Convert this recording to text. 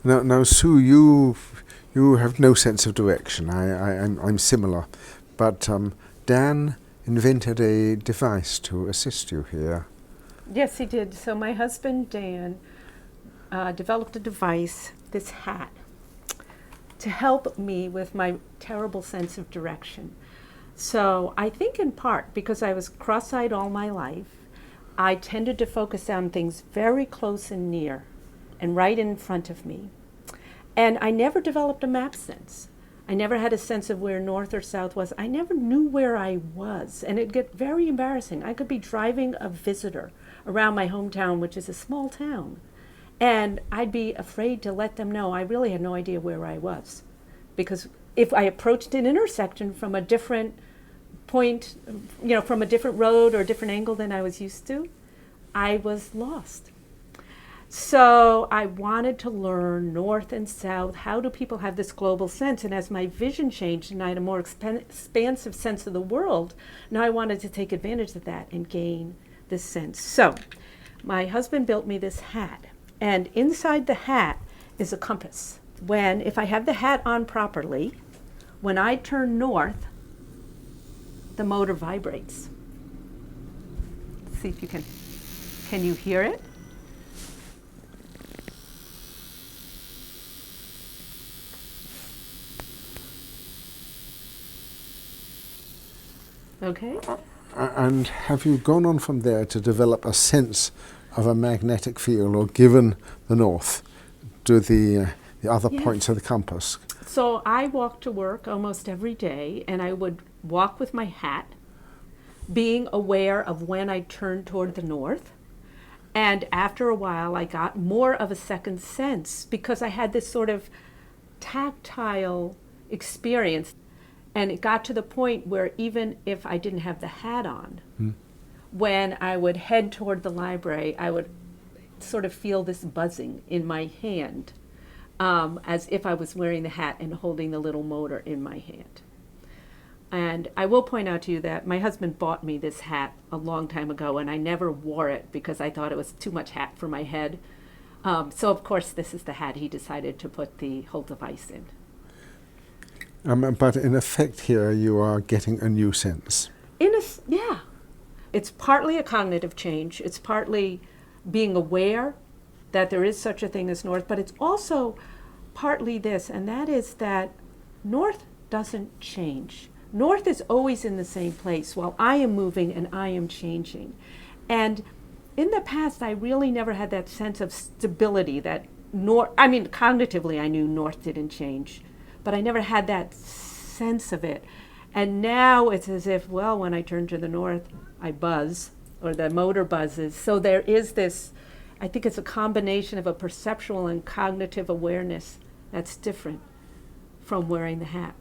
Now, Sue, you have no sense of direction. I'm similar, but Dan invented a device to assist you here. Yes, he did. So my husband, Dan, developed a device, this hat, to help me with my terrible sense of direction. So I think in part because I was cross-eyed all my life, I tended to focus on things very close and near and right in front of me. And I never developed a map sense. I never had a sense of where north or south was. I never knew where I was. And it'd get very embarrassing. I could be driving a visitor around my hometown, which is a small town, and I'd be afraid to let them know I really had no idea where I was. Because if I approached an intersection from a different point, from a different road or a different angle than I was used to, I was lost. So I wanted to learn north and south. How do people have this global sense? And as my vision changed and I had a more expansive sense of the world, now I wanted to take advantage of that and gain this sense. So my husband built me this hat. And inside the hat is a compass. If I have the hat on properly, when I turn north, the motor vibrates. Let's see if you can you hear it? Okay. And have you gone on from there to develop a sense of a magnetic field, or given the north, to the other Yes. points of the compass? So I walk to work almost every day, and I would walk with my hat, being aware of when I turned toward the north. And after a while, I got more of a second sense because I had this sort of tactile experience. And it got to the point where even if I didn't have the hat on, when I would head toward the library, I would sort of feel this buzzing in my hand, as if I was wearing the hat and holding the little motor in my hand. And I will point out to you that my husband bought me this hat a long time ago, and I never wore it because I thought it was too much hat for my head. So of course this is the hat he decided to put the whole device in. But in effect here you are getting a new sense. Yeah. It's partly a cognitive change. It's partly being aware that there is such a thing as north, but it's also partly this, and that is that north doesn't change. North is always in the same place while I am moving and I am changing. And in the past, I really never had that sense of stability that cognitively I knew north didn't change, but I never had that sense of it. And now it's as if, well, when I turn to the north, I buzz, or the motor buzzes. So there is this, I think it's a combination of a perceptual and cognitive awareness that's different from wearing the hat.